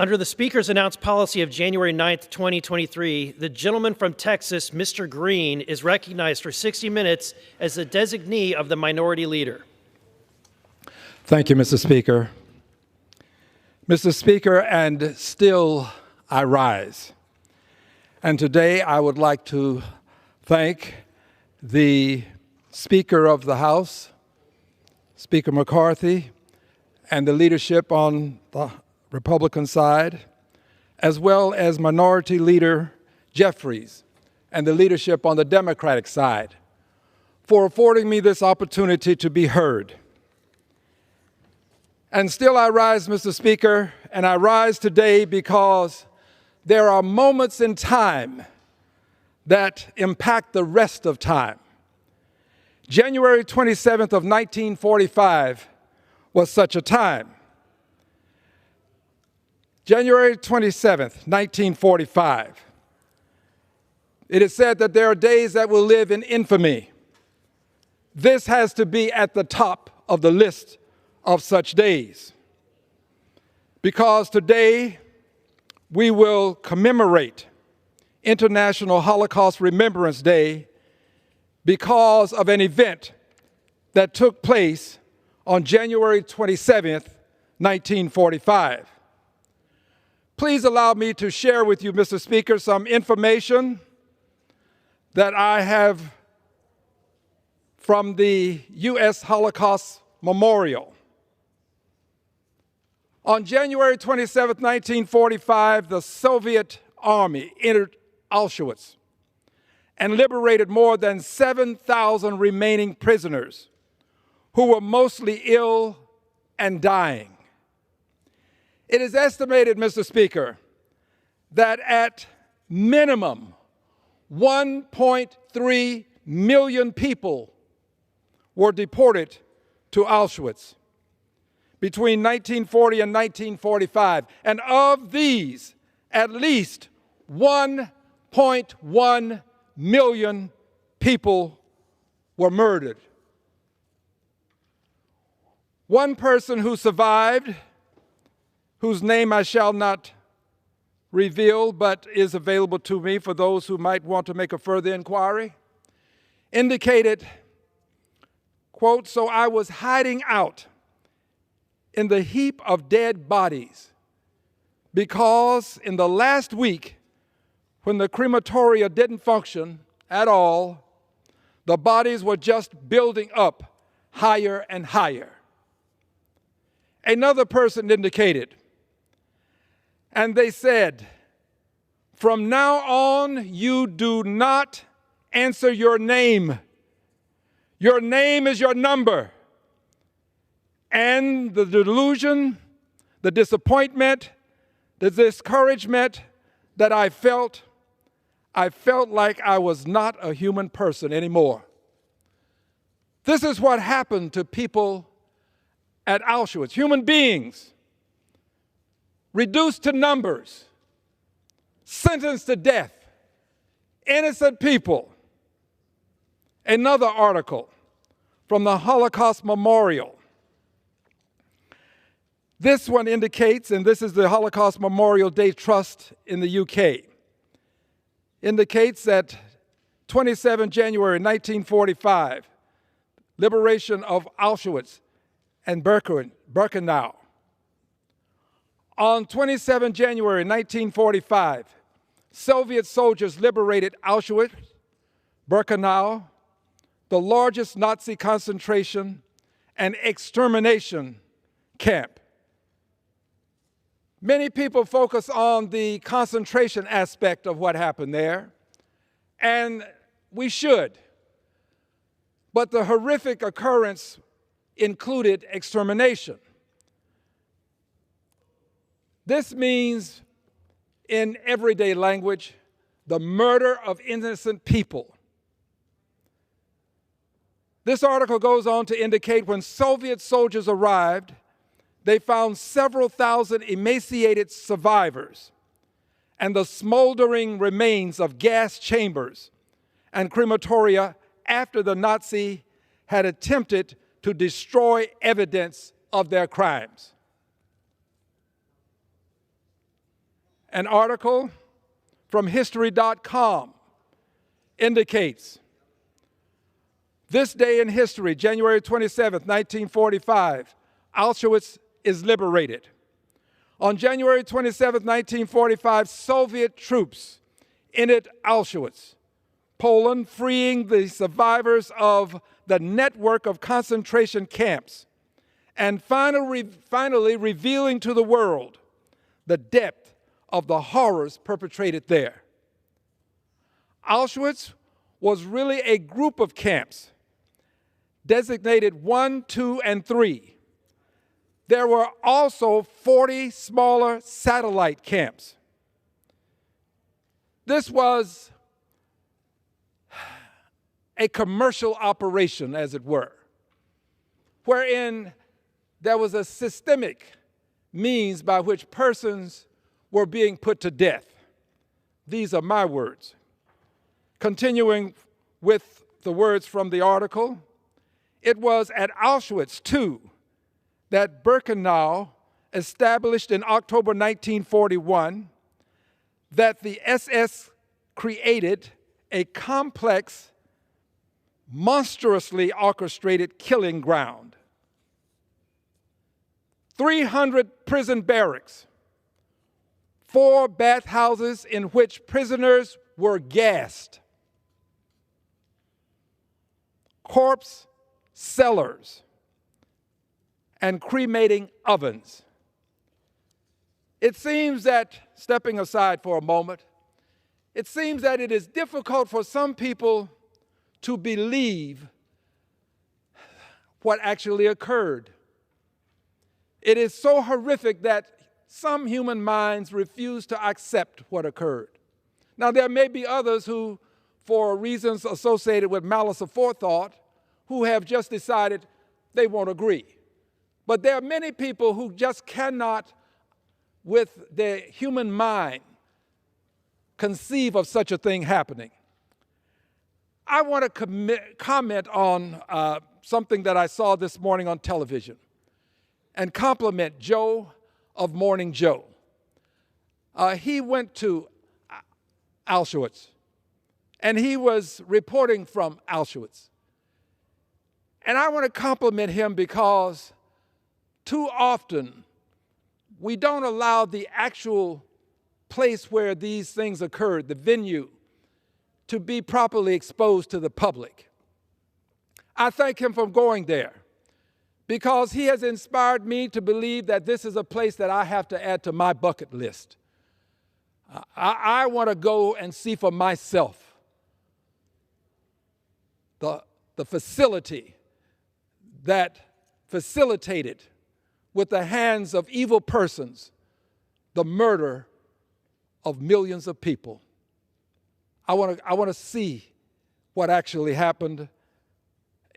Under the Speaker's announced policy of January 9th, 2023, the gentleman from Texas, Mr. Green, is recognized for 60 minutes as the designee of the Minority Leader. Thank you, Mr. Speaker. Mr. Speaker, and still I rise. And today I would like to thank the Speaker of the House, Speaker McCarthy, and the leadership on the Republican side, as well as Minority Leader Jeffries and the leadership on the Democratic side, for affording me this opportunity to be heard. And still I rise, Mr. Speaker, and I rise today because there are moments in time that impact the rest of time. January 27th of 1945 was such a time. January 27th, 1945. It is said that there are days that will live in infamy. This has to be at the top of the list of such days, because today we will commemorate International Holocaust Remembrance Day because of an event that took place on January 27th, 1945. Please allow me to share with you, Mr. Speaker, some information that I have from the U.S. Holocaust Memorial. On January 27, 1945, the Soviet Army entered Auschwitz and liberated more than 7,000 remaining prisoners who were mostly ill and dying. It is estimated, Mr. Speaker, that at minimum 1.3 million people were deported to Auschwitz between 1940 and 1945. And of these, at least 1.1 million people were murdered. One person who survived, whose name I shall not reveal, but is available to me for those who might want to make a further inquiry, indicated, quote, "So I was hiding out in the heap of dead bodies because in the last week, when the crematoria didn't function at all, the bodies were just building up higher and higher." Another person indicated, and they said, "From now on, you do not answer your name. Your name is your number." And the delusion, the disappointment, the discouragement that I felt like I was not a human person anymore. This is what happened to people at Auschwitz, human beings, reduced to numbers, sentenced to death, innocent people. Another article from the Holocaust Memorial. This one indicates, and this is the Holocaust Memorial Day Trust in the UK, indicates that 27 January 1945, liberation of Auschwitz and Birkenau. On 27 January 1945, Soviet soldiers liberated Auschwitz, Birkenau, the largest Nazi concentration and extermination camp. Many people focus on the concentration aspect of what happened there, and we should. But the horrific occurrence included extermination. This means, in everyday language, the murder of innocent people. This article goes on to indicate when Soviet soldiers arrived, they found several thousand emaciated survivors and the smoldering remains of gas chambers and crematoria after the Nazi had attempted to destroy evidence of their crimes. An article from history.com indicates this day in history, January 27th, 1945, Auschwitz is liberated. On January 27th, 1945, Soviet troops entered Auschwitz, Poland, freeing the survivors of the network of concentration camps and finally revealing to the world the depth of the horrors perpetrated there. Auschwitz was really a group of camps designated 1, 2, and 3. There were also 40 smaller satellite camps. This was a commercial operation, as it were, wherein there was a systemic means by which persons were being put to death. These are my words. Continuing with the words from the article, it was at Auschwitz, too, that Birkenau established in October 1941 that the SS created a complex, monstrously orchestrated killing ground. 300 prison barracks, 4 bathhouses in which prisoners were gassed, corpse cellars, and cremating ovens. It seems that, stepping aside for a moment, it seems that it is difficult for some people to believe what actually occurred. It is so horrific that some human minds refuse to accept what occurred. Now, there may be others who, for reasons associated with malice aforethought, who have just decided they won't agree. But there are many people who just cannot, with their human mind, conceive of such a thing happening. I want to comment on something that I saw this morning on television and compliment Joe of Morning Joe. He went to Auschwitz, and he was reporting from Auschwitz. And I want to compliment him because too often we don't allow the actual place where these things occurred, the venue, to be properly exposed to the public. I thank him for going there because he has inspired me to believe that this is a place that I have to add to my bucket list. I want to go and see for myself the facility that facilitated with the hands of evil persons the murder of millions of people. I want to see what actually happened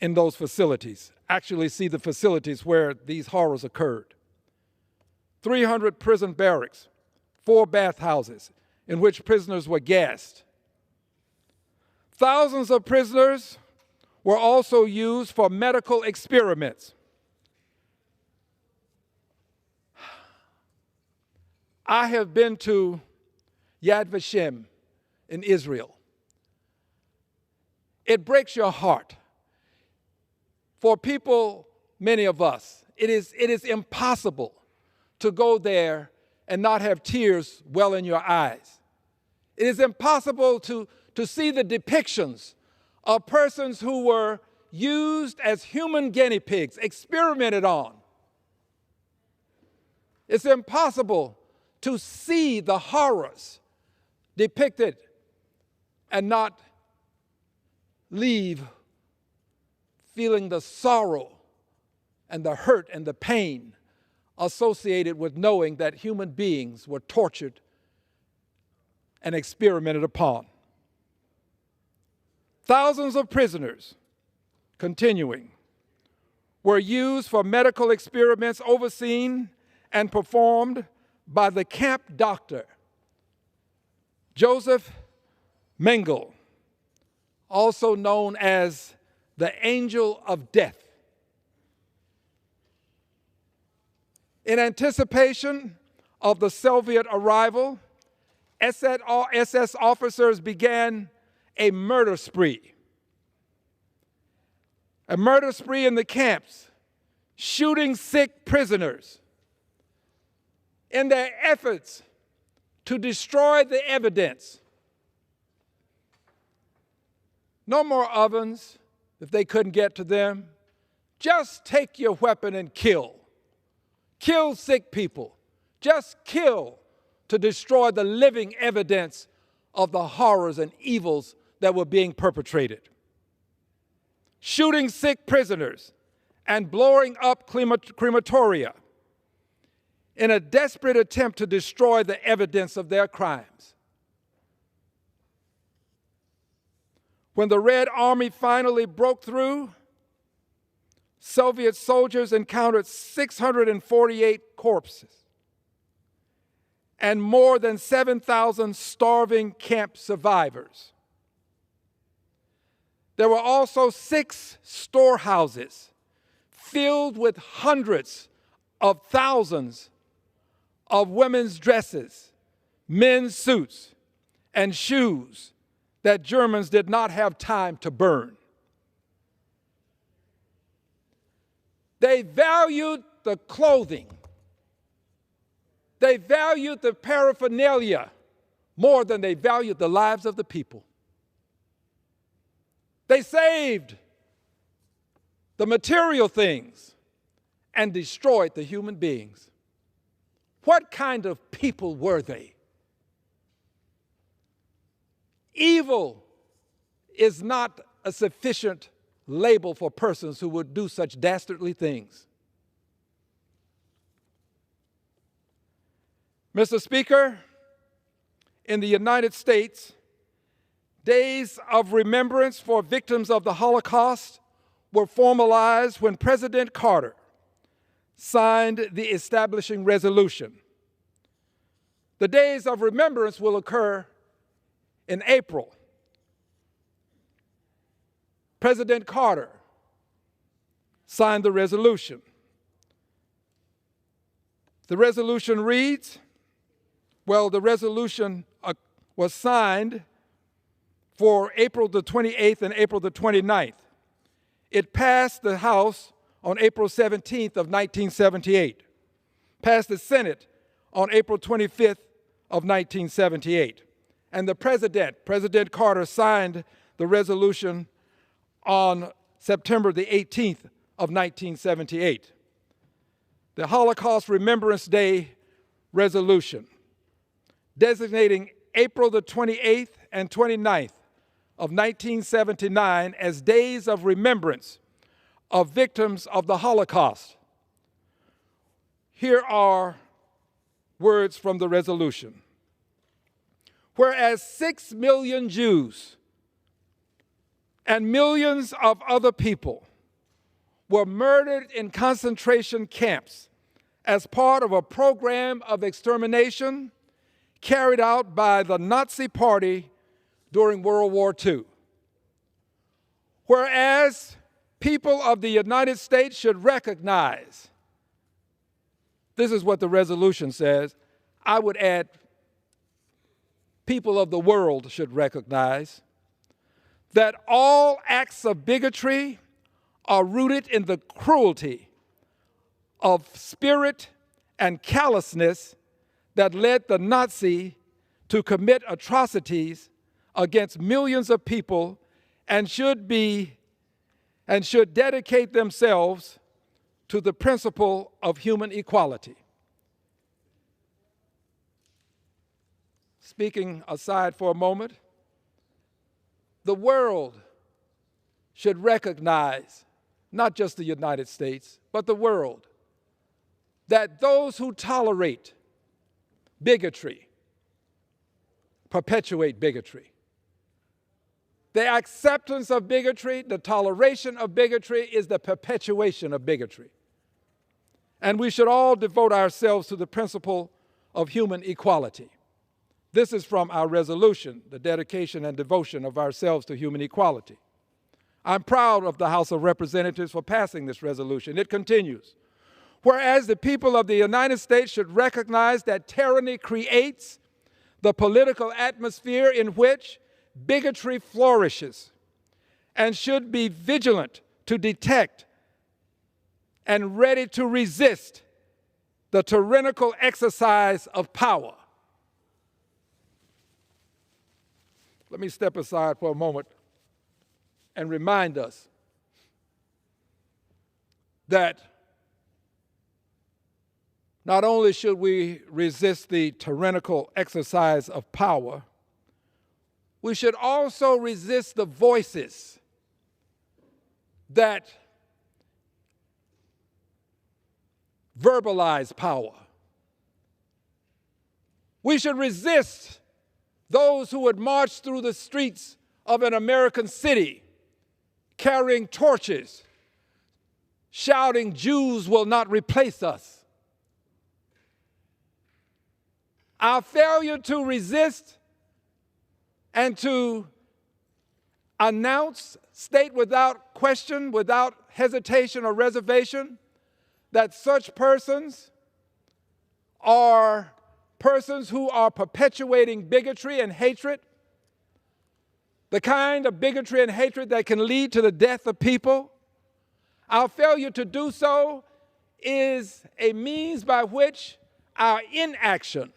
in those facilities, actually see the facilities where these horrors occurred. 300 prison barracks, 4 bathhouses in which prisoners were gassed. Thousands of prisoners were also used for medical experiments. I have been to Yad Vashem in Israel. It breaks your heart. For people, many of us, it is impossible to go there and not have tears well in your eyes. It is impossible to see the depictions of persons who were used as human guinea pigs, experimented on. It's impossible to see the horrors depicted and not leave feeling the sorrow and the hurt and the pain associated with knowing that human beings were tortured and experimented upon. Thousands of prisoners, continuing, were used for medical experiments overseen and performed by the camp doctor, Joseph Mengele, also known as the Angel of Death. In anticipation of the Soviet arrival SS officers began a murder spree. A murder spree in the camps, shooting sick prisoners in their efforts to destroy the evidence. No more ovens if they couldn't get to them. Just take your weapon and kill. Kill sick people. Just kill to destroy the living evidence of the horrors and evils that were being perpetrated. Shooting sick prisoners and blowing up crematoria in a desperate attempt to destroy the evidence of their crimes. When the Red Army finally broke through, Soviet soldiers encountered 648 corpses and more than 7,000 starving camp survivors. There were also 6 storehouses filled with hundreds of thousands of women's dresses, men's suits, and shoes that Germans did not have time to burn. They valued the clothing. They valued the paraphernalia more than they valued the lives of the people. They saved the material things and destroyed the human beings. What kind of people were they? Evil is not a sufficient label for persons who would do such dastardly things. Mr. Speaker, in the United States, days of remembrance for victims of the Holocaust were formalized when President Carter signed the establishing resolution. The days of remembrance will occur in April. President Carter signed the resolution. The resolution reads, the resolution was signed for April the 28th and April the 29th. It passed the House on April 17th of 1978, passed the Senate on April 25th of 1978, and the President Carter, signed the resolution on September the 18th of 1978. The Holocaust Remembrance Day resolution, designating April the 28th and 29th of 1979 as days of remembrance of victims of the Holocaust. Here are words from the resolution. Whereas 6 million Jews and millions of other people were murdered in concentration camps as part of a program of extermination carried out by the Nazi Party during World War II. Whereas people of the United States should recognize, this is what the resolution says, I would add, people of the world should recognize, that all acts of bigotry are rooted in the cruelty of spirit and callousness that led the Nazi to commit atrocities against millions of people and should dedicate themselves to the principle of human equality. Speaking aside for a moment, the world should recognize, not just the United States, but the world, that those who tolerate bigotry perpetuate bigotry. The acceptance of bigotry, the toleration of bigotry is the perpetuation of bigotry. And we should all devote ourselves to the principle of human equality. This is from our resolution, the dedication and devotion of ourselves to human equality. I'm proud of the House of Representatives for passing this resolution. It continues. Whereas the people of the United States should recognize that tyranny creates the political atmosphere in which bigotry flourishes, and should be vigilant to detect and ready to resist the tyrannical exercise of power. Let me step aside for a moment and remind us that not only should we resist the tyrannical exercise of power, we should also resist the voices that verbalize power. We should resist those who would march through the streets of an American city carrying torches, shouting, "Jews will not replace us." Our failure to resist and to announce, state without question, without hesitation or reservation, that such persons are persons who are perpetuating bigotry and hatred, the kind of bigotry and hatred that can lead to the death of people. Our failure to do so is a means by which our inaction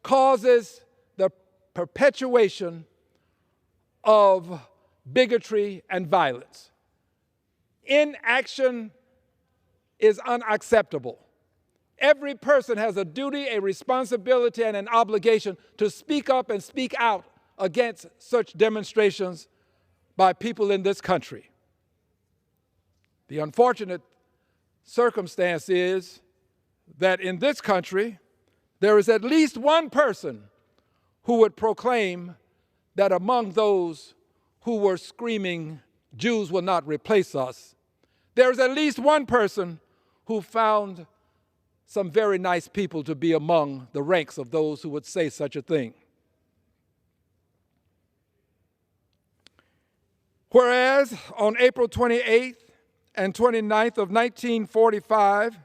causes the perpetuation of bigotry and violence. Inaction is unacceptable. Every person has a duty, a responsibility, and an obligation to speak up and speak out against such demonstrations by people in this country. The unfortunate circumstance is that in this country, there is at least one person who would proclaim that among those who were screaming, "Jews will not replace us," there is at least one person who found some very nice people to be among the ranks of those who would say such a thing. Whereas on April 28th and 29th of 1945,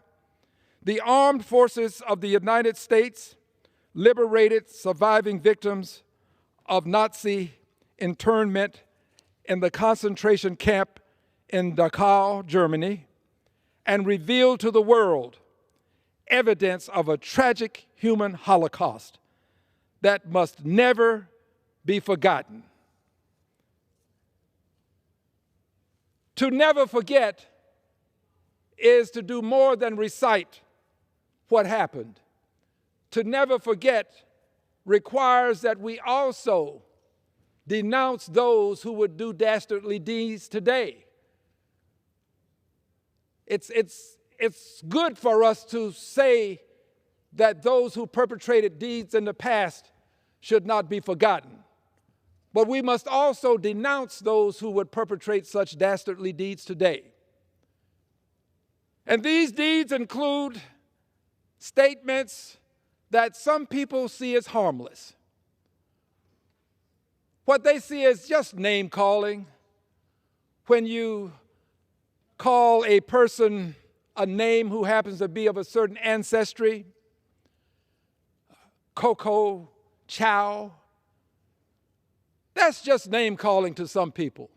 the armed forces of the United States liberated surviving victims of Nazi internment in the concentration camp in Dachau, Germany, and revealed to the world evidence of a tragic human Holocaust that must never be forgotten. To never forget is to do more than recite what happened. To never forget requires that we also denounce those who would do dastardly deeds today. It's good for us to say that those who perpetrated deeds in the past should not be forgotten. But we must also denounce those who would perpetrate such dastardly deeds today. And these deeds include statements that some people see as harmless. What they see as just name calling. When you call a person a name who happens to be of a certain ancestry, Coco, Chow, that's just name calling to some people.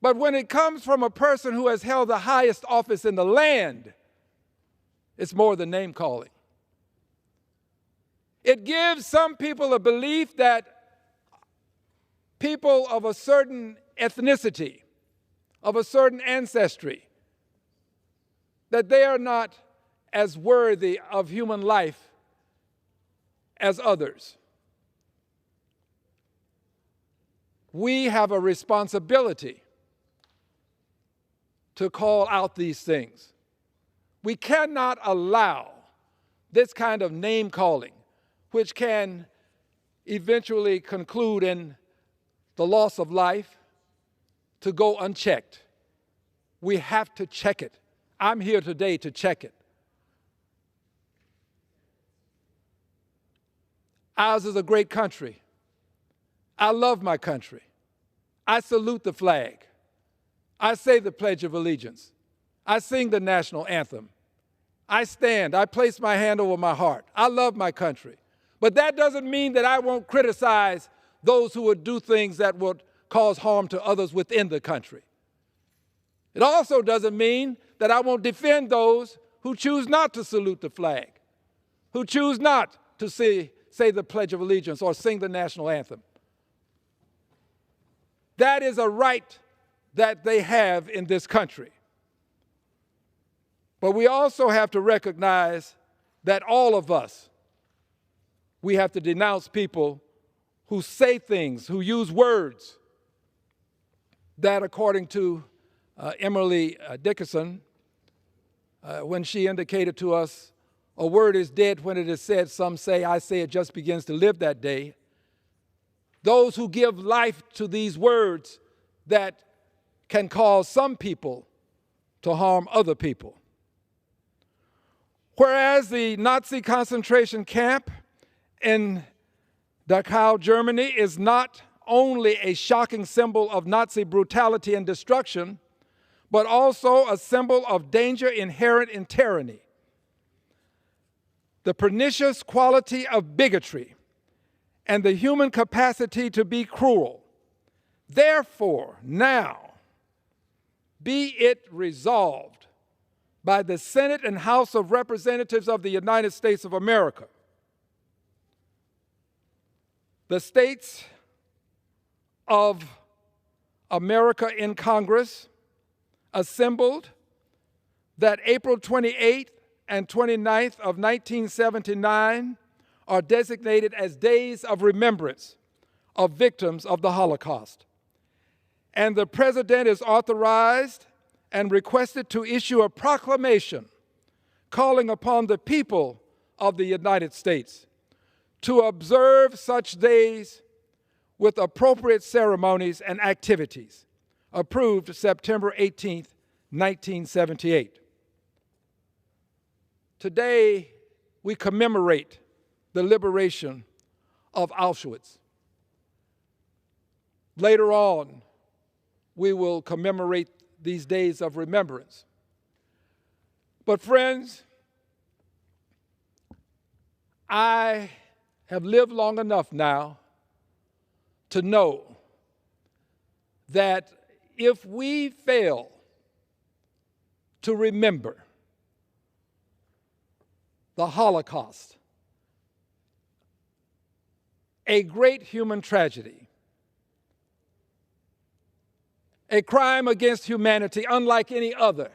But when it comes from a person who has held the highest office in the land, it's more than name calling. It gives some people a belief that people of a certain ethnicity, of a certain ancestry, that they are not as worthy of human life as others. We have a responsibility to call out these things. We cannot allow this kind of name calling, which can eventually conclude in the loss of life, to go unchecked. We have to check it. I'm here today to check it. Ours is a great country. I love my country. I salute the flag. I say the Pledge of Allegiance. I sing the national anthem. I stand. I place my hand over my heart. I love my country. But that doesn't mean that I won't criticize those who would do things that would cause harm to others within the country. It also doesn't mean that I won't defend those who choose not to salute the flag, who choose not to say the Pledge of Allegiance or sing the national anthem. That is a right that they have in this country. But we also have to recognize that all of us, we have to denounce people who say things, who use words that, according to Emily Dickinson, when she indicated to us, a word is dead when it is said, some say, I say it just begins to live that day. Those who give life to these words that can cause some people to harm other people. Whereas the Nazi concentration camp in Dachau, Germany is not only a shocking symbol of Nazi brutality and destruction, but also a symbol of danger inherent in tyranny. The pernicious quality of bigotry and the human capacity to be cruel. Therefore, now, be it resolved by the Senate and House of Representatives of the United States of America, the states of America in Congress assembled that April 28th and 29th of 1979 are designated as days of remembrance of victims of the Holocaust. And the President is authorized and requested to issue a proclamation calling upon the people of the United States to observe such days with appropriate ceremonies and activities, approved September 18th, 1978. Today, we commemorate the liberation of Auschwitz. Later on, we will commemorate these days of remembrance. But friends, I have lived long enough now to know that if we fail to remember the Holocaust, a great human tragedy, a crime against humanity unlike any other.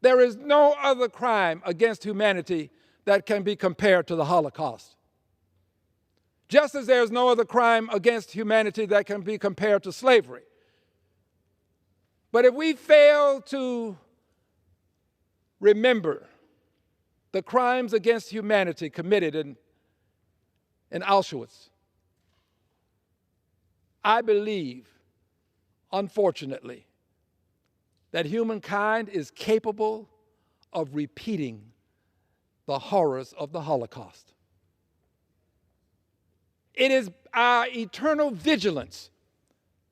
There is no other crime against humanity that can be compared to the Holocaust. Just as there is no other crime against humanity that can be compared to slavery. But if we fail to remember the crimes against humanity committed in Auschwitz, I believe, unfortunately, that humankind is capable of repeating the horrors of the Holocaust. It is our eternal vigilance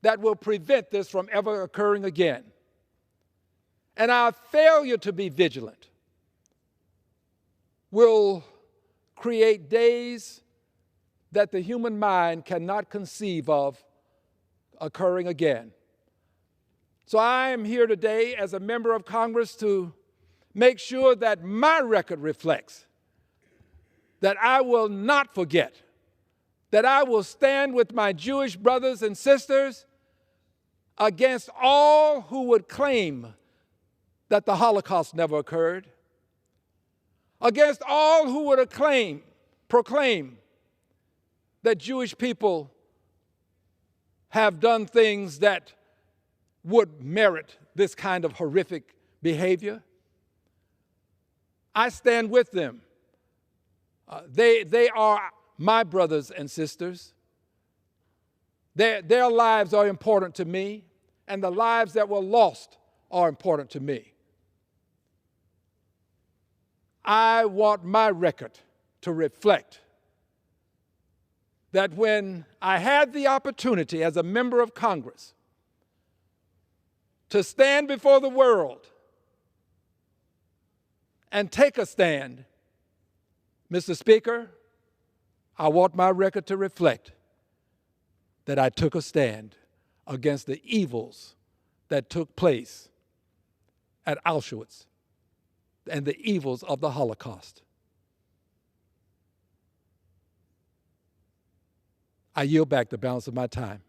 that will prevent this from ever occurring again. And our failure to be vigilant will create days that the human mind cannot conceive of occurring again. So I am here today as a member of Congress to make sure that my record reflects that I will not forget, that I will stand with my Jewish brothers and sisters against all who would claim that the Holocaust never occurred, against all who would proclaim that Jewish people have done things that would merit this kind of horrific behavior. I stand with them. They are my brothers and sisters. Their lives are important to me, and the lives that were lost are important to me. I want my record to reflect that when I had the opportunity as a member of Congress to stand before the world and take a stand, Mr. Speaker, I want my record to reflect that I took a stand against the evils that took place at Auschwitz and the evils of the Holocaust. I yield back the balance of my time.